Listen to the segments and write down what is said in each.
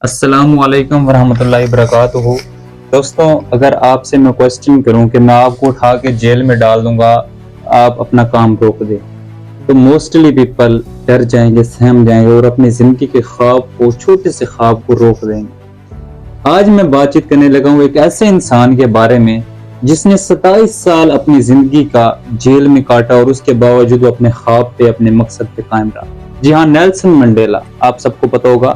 السلام علیکم ورحمۃ اللہ وبرکاتہ۔ دوستوں، اگر آپ سے میں کوشچن کروں کہ میں آپ کو اٹھا کے جیل میں ڈال دوں گا، آپ اپنا کام روک دیں، تو موسٹلی پیپل ڈر جائیں گے، سہم جائیں گے اور اپنی زندگی کے خواب کو، چھوٹے سے خواب کو روک دیں گے۔ آج میں بات چیت کرنے لگا ہوں ایک ایسے انسان کے بارے میں جس نے 27 سال اپنی زندگی کا جیل میں کاٹا اور اس کے باوجود وہ اپنے خواب پہ، اپنے مقصد پہ قائم رہا۔ جی ہاں، نیلسن منڈیلا، آپ سب کو پتہ ہوگا۔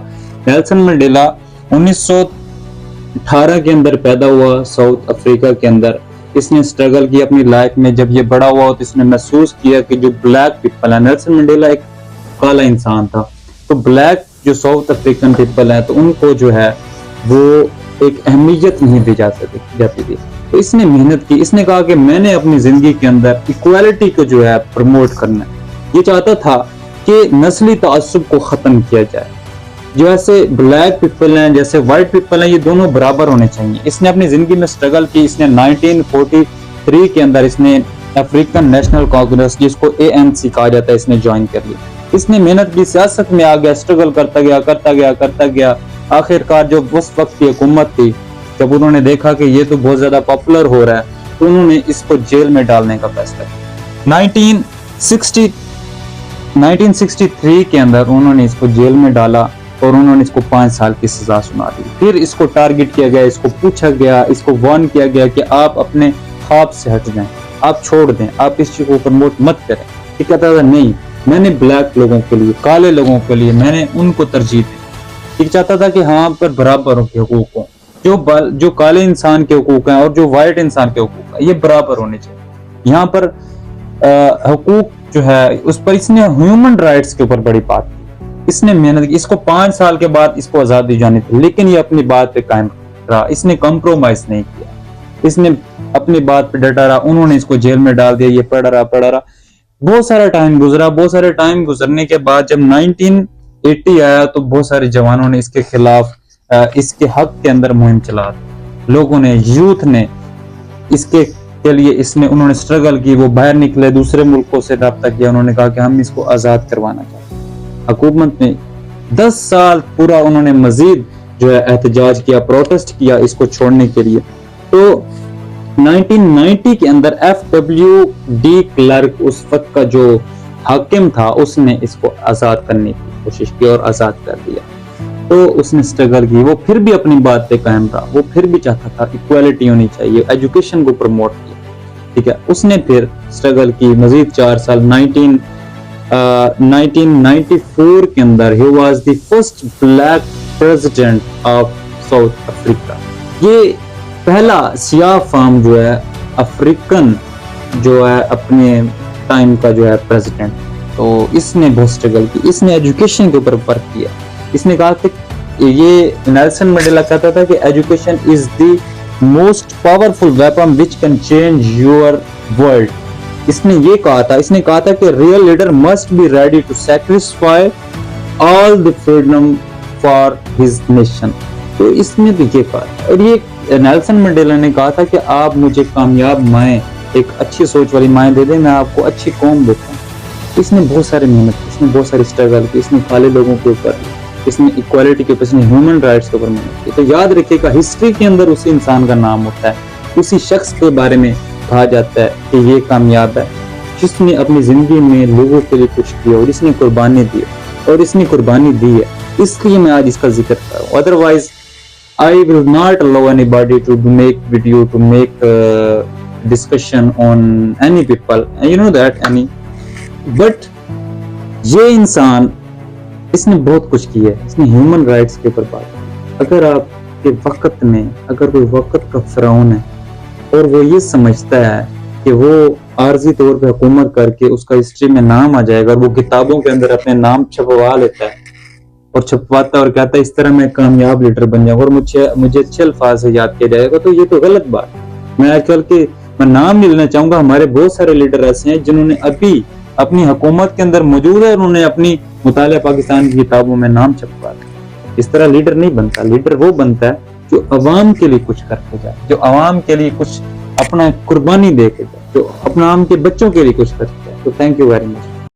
نیلسن منڈیلا 1918 کے اندر پیدا ہوا، ساؤتھ افریقہ کے اندر۔ اس نے سٹرگل کی اپنی لائف میں۔ جب یہ بڑا ہوا تو اس نے محسوس کیا کہ جو بلیک پیپل ہے، نیلسن منڈیلا ایک کالا انسان تھا، تو بلیک جو ساؤتھ افریقن پیپل ہیں تو ان کو جو ہے وہ ایک اہمیت نہیں دی جاتی تھی۔ تو اس نے محنت کی، اس نے کہا کہ میں نے اپنی زندگی کے اندر ایکوالٹی کو جو ہے پروموٹ کرنا ہے۔ یہ چاہتا تھا کہ نسلی تعصب کو ختم کیا جائے، جو ایسے بلیک پیپل ہیں جیسے وائٹ پیپل ہیں، یہ دونوں برابر ہونے چاہیے۔ اس نے اپنی زندگی میں سٹرگل کی۔ اس نے 1943 کے اندر اس نے افریقن نیشنل کانگریس، جس کو ANC کہا جاتا ہے، اس نے جوائن کر لی۔ اس نے محنت کی، سیاست میں آ گیا، سٹرگل کرتا گیا۔ آخرکار جو اس وقت کی حکومت تھی، جب انہوں نے دیکھا کہ یہ تو بہت زیادہ پاپولر ہو رہا ہے، تو انہوں نے اس کو جیل میں ڈالنے کا فیصلہ کیا۔ 1963 کے اندر انہوں نے اس کو جیل میں ڈالا اور انہوں نے اس کو 5 سال کی سزا سنا دی۔ پھر اس کو ٹارگٹ کیا گیا، اس کو پوچھا گیا، اس کو وارن کیا گیا کہ آپ اپنے خواب سے ہٹ جائیں، آپ چھوڑ دیں، آپ اس چیز کو پروموٹ مت کریں۔ یہ کہتا تھا نہیں، میں نے بلیک لوگوں کے لیے، کالے لوگوں کے لیے، میں نے ان کو ترجیح دی۔ یہ چاہتا تھا کہ ہاں پر برابر کے حقوق ہوں، جو کالے انسان کے حقوق ہیں اور جو وائٹ انسان کے حقوق ہیں، یہ برابر ہونے چاہیے۔ یہاں پر حقوق جو ہے اس پر اس نے ہیومن رائٹس کے اوپر بڑی بات کی۔ اس نے محنت کی۔ اس کو 5 سال کے بعد اس کو آزادی جانی تھی، لیکن یہ اپنی بات پہ قائم رہا، اس نے کمپرومائز نہیں کیا، اس نے اپنی بات پہ ڈٹا رہا۔ انہوں نے اس کو جیل میں ڈال دیا، یہ پڑھا رہا۔ بہت سارا ٹائم گزرا۔ بہت سارے ٹائم گزرنے کے بعد جب 1980 آیا تو بہت سارے جوانوں نے اس کے خلاف، اس کے حق کے اندر مہم چلا دی۔ لوگوں نے، یوتھ نے اس کے لیے انہوں نے سٹرگل کی۔ وہ باہر نکلے، دوسرے ملکوں سے رابطہ کیا، انہوں نے کہا کہ ہم اس کو آزاد کروانا چاہتے ہیں۔ حکومت نے 10 سال پورا انہوں نے مزید جو ہے احتجاج کیا، پروٹیسٹ کیا اس کو چھوڑنے کے لیے۔ تو 1990 کے اندر FW کلرک، اس وقت کا جو حاکم تھا، اس نے اس کو آزاد کرنے کی کوشش کی اور آزاد کر دیا۔ تو اس نے سٹرگل کی، وہ پھر بھی اپنی بات پہ قائم رہا، وہ پھر بھی چاہتا تھا ایکوالٹی ہونی چاہیے، ایجوکیشن کو پروموٹ کیا، ٹھیک ہے۔ اس نے پھر سٹرگل کی مزید 4 سال۔ 1994 کے اندر he was the first black president of South Africa۔ یہ پہلا سیاہ فام جو ہے افریقن جو ہے اپنے ٹائم کا جو ہے پریزیڈنٹ۔ تو اس نے بہت سٹرگل کی، اس نے ایجوکیشن کے اوپر ورک کیا۔ اس نے کہا کہ یہ نیلسن منڈیلا کہتا تھا کہ education is the most powerful weapon which can change your world. اس نے یہ کہا تھا کہ real leader must be ready to sacrifice all the freedom for his nation. تو اس نے تو یہ کہا، اور یہ نیلسن منڈیلا نے کہا تھا کہ آپ مجھے کامیاب مائیں، ایک اچھی سوچ والی مائیں دے دیں، میں آپ کو اچھی قوم دیتا ہوں۔ اس نے بہت ساری محنت کی، اس نے بہت ساری سٹرگل کی، اس نے کالے لوگوں کے اوپر، اس نے ایکوالٹی کے اوپر، اس نے ہیومن رائٹس کے اوپر محنت کی۔ تو یاد رکھیے گا، ہسٹری کے اندر اسی انسان کا نام ہوتا ہے، اسی شخص کے بارے میں کہا جاتا ہے کہ یہ کامیاب ہے جس نے اپنی زندگی میں لوگوں کے لیے کچھ کیا اور اس نے قربانی دی اور اس نے قربانی دی ہے۔ اس لیے میں آج اس کا ذکر کر رہا ہوں۔ Otherwise I will not allow anybody to make video, to make discussion on any people, you know that any, but یہ انسان، اس نے بہت کچھ کیا ہے، اس نے ہیومن رائٹس کے اوپر بات کی۔ اگر آپ کے وقت میں، اگر کوئی وقت کا فرعون ہے اور وہ یہ سمجھتا ہے کہ وہ عارضی طور پہ حکومت کر کے اس کا ہسٹری میں نام آ جائے گا، اور وہ کتابوں کے اندر اپنے نام چھپوا لیتا ہے اور چھپواتا اور کہتا ہے اس طرح میں کامیاب لیڈر بن جاؤں گا اور مجھے اچھے الفاظ سے یاد کیا جائے گا، تو یہ تو غلط بات ہے۔ میں آج کل کے نام نہیں لینا چاہوں گا، ہمارے بہت سارے لیڈر ایسے ہیں جنہوں نے ابھی اپنی حکومت کے اندر موجود ہے، انہوں نے اپنی مطالعہ پاکستان کی کتابوں میں نام چھپوا دیا۔ اس طرح لیڈر نہیں بنتا۔ لیڈر وہ بنتا ہے جو عوام کے لیے کچھ کر کے جائے، جو عوام کے لیے کچھ اپنا قربانی دے کے جائے، جو اپنا عوام کے بچوں کے لیے کچھ کرتا ہے۔ تو تھینک یو ویری مچ۔